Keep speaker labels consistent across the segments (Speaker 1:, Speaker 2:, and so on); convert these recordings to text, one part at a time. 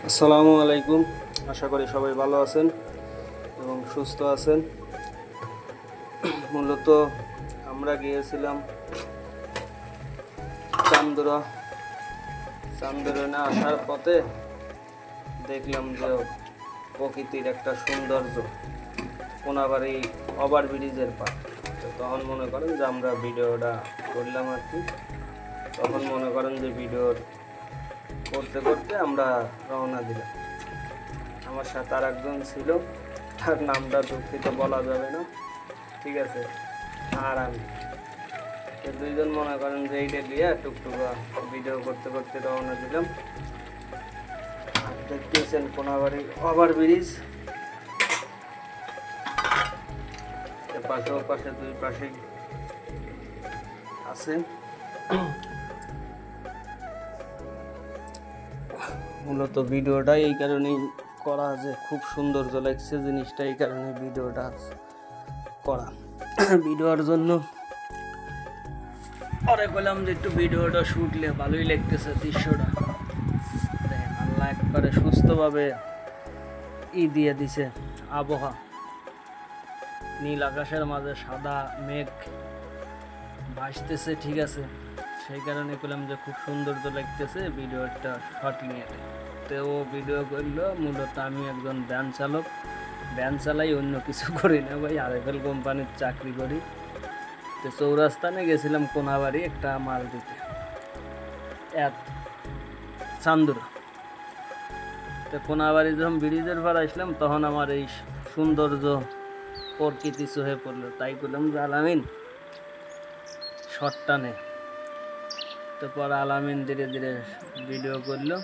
Speaker 1: আসসালামু আলাইকুম। আশা করি সবাই ভালো আছেন এবং সুস্থ আছেন। মূলত আমরা গিয়েছিলাম চান্দুরা আসার পথে দেখলাম যে প্রকৃতির একটা সৌন্দর্য, কোনাবাড়ি ওভারব্রিজের পার। তো তখন মনে করেন যে আমরা ভিডিওটা করলাম আর কি। তখন মনে করেন যে ভিডিও করতে করতে আমরা রওনা দিলাম। আমার সাথে আর একজন ছিল, তার নামটা দুঃখিত বলা যাবে না, ঠিক আছে। আর আমি দুইজন মনে করেন যে এইটা দিয়ে টুকটুকা ভিডিও করতে করতে রওনা দিলাম। আর দেখতেছেন কোনাবাড়ি ওভারব্রিজ, পাশে ও পাশে দুই পাশেই আছে। মূলত ভিডিওটা এই কারণেই করা, যে খুব সৌন্দর্য লাগছে জিনিসটা, এই কারণে ভিডিওটা করা। ভিডিওর জন্য পরে বললাম যে একটু ভিডিওটা শুটলে ভালোই লাগতেছে দৃশ্যটা। আল্লাহ একবারে সুস্থভাবে দিয়ে দিছে আবহাওয়া, নীল আকাশের মাঝে সাদা মেঘ ভাসতেছে, ঠিক আছে। সেই কারণে বললাম যে খুব সৌন্দর্য লাগতেছে, ভিডিওটা শর্ট নিয়ে তো ও ভিডিও করলো। মূলত আমি একজন ভ্যান চালাই, অন্য কিছু করি না ভাই, আরএফএল কোম্পানির চাকরি করি। তো চৌরাস্তানে গেছিলাম কোনাবাড়ি একটা মাল দিতে, চান্দুরা। তো কোনাবাড়ি যখন ব্রিজের পর আসলাম তখন আমার এই সৌন্দর্য প্রকৃতি চোখে পড়লো, তাই করলাম যে আলামিন শর্টটা নে। তো পরে আলামিন ধীরে ধীরে ভিডিও করলো,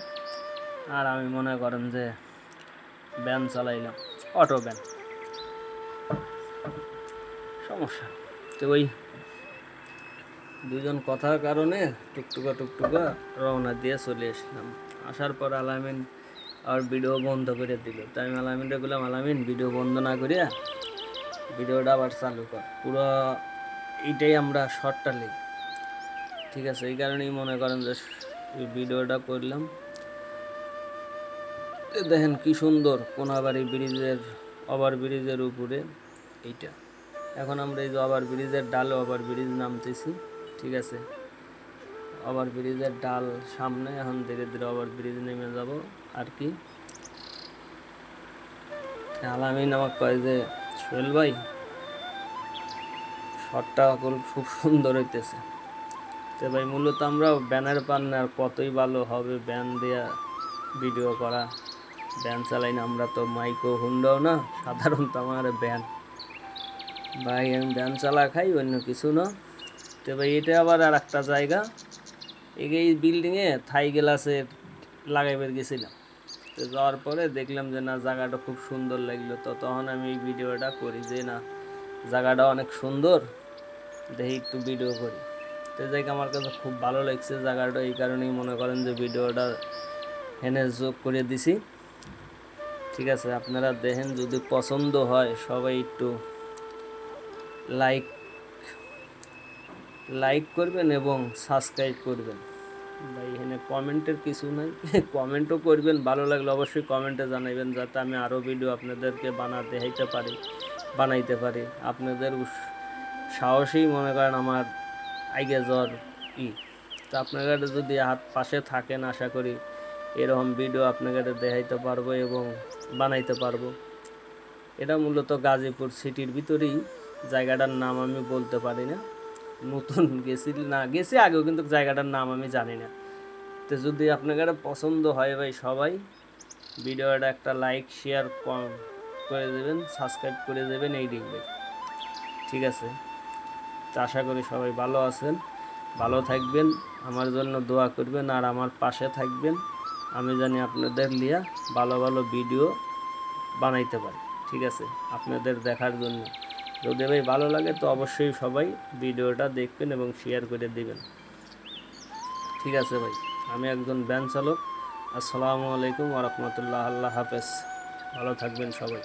Speaker 1: আর আমি মনে করেন যে ভ্যান চালাইলাম, অটো ভ্যান। সমস্যা তো ওই দুজন কথার কারণে টুকটুকা রওনা দিয়ে চলে আসলাম। আসার পর আলামিন আর ভিডিও বন্ধ করে দিল। তাই আমি আলামিনটা বললাম, আলামিন ভিডিও বন্ধ না করিয়া ভিডিওটা আবার চালু কর, পুরো এইটাই আমরা শর্টটা লিখ, ঠিক আছে। এই কারণেই মনে করেন যে ভিডিওটা করলাম। দেখেন কি সুন্দর কোনাবাড়ি ওভারব্রিজের উপরে এইটা। এখন আমরা এই যে ওভারব্রিজের ডালে ওভারব্রিজ নামতেছি, ঠিক আছে। ওভারব্রিজের ডাল সামনে, এখন ধীরে ধীরে ওভারব্রিজ নেমে যাব আর কি। আলামিন আমাকে কয় যে সোহেল ভাই শটটা খুব সুন্দর হইতেছে। তো ভাই মূলত আমরা ব্যানের পান আর কতই ভালো হবে ব্যান দেয়া ভিডিও করা। ব্যান চালাই না আমরা, তো মাইকো হুন্ডাও না, সাধারণত আমার ব্যান ভাই, আমি ব্যান চালা খাই, অন্য কিছু না। তো ভাই এটা আবার আর একটা জায়গা, এই বিল্ডিংয়ে থাই গ্লাসে লাগাইবার গেছিলাম। তো যাওয়ার পরে দেখলাম যে না, জায়গাটা খুব সুন্দর লাগলো। তো তখন আমি এই ভিডিওটা করি যে না, জায়গাটা অনেক সুন্দর, দেখি একটু ভিডিও করি। তো যাই আমার কাছে খুব ভালো লাগছে জায়গাটা, এই কারণেই মনে করেন যে ভিডিওটা হেনে যোগ করে দিছি, ঠিক আছে। আপনারা দেখেন, যদি পছন্দ হয় সবাই একটু লাইক করবেন এবং সাবস্ক্রাইব করবেন ভাই। এখানে কমেন্টের কিছু নাই, কমেন্টও করবেন, ভালো লাগলে অবশ্যই কমেন্টে জানাবেন, যাতে আমি আরও ভিডিও আপনাদেরকে বানাইতে পারি। আপনাদের সাহসেই মনে করেন আমার আগে যাওয়ার তো আপনারা যদি পাশে থাকেন, আশা করি এরকম ভিডিও আপনাদের দেখাইতে পারবো এবং বানাইতে পারবো। এটা মূলত গাজীপুর সিটির ভিতরেই, জায়গাটার নাম আমি বলতে পারি না, নতুন গেছি আগেও, কিন্তু জায়গাটার নাম আমি জানি না। তো যদি আপনাদের পছন্দ হয় ভাই, সবাই ভিডিওটা একটা লাইক শেয়ার করে দেবেন, সাবস্ক্রাইব করে দেবেন, এই দিক ভাই, ঠিক আছে। তো আশা করি সবাই ভালো আছেন, ভালো থাকবেন, আমার জন্য দোয়া করবেন আর আমার পাশে থাকবেন। আমি জানি আপনাদের লিয়া ভালো ভালো ভিডিও বানাইতে পারি, ঠিক আছে, আপনাদের দেখার জন্য। যদি ভাই ভালো লাগে তো অবশ্যই সবাই ভিডিওটা দেখবেন এবং শেয়ার করে দিবেন, ঠিক আছে ভাই। আমি একজন ভ্যান চালক। আসসালামু আলাইকুম ওয়া রাহমাতুল্লাহ। আল্লাহ হাফেজ, ভালো থাকবেন সবাই।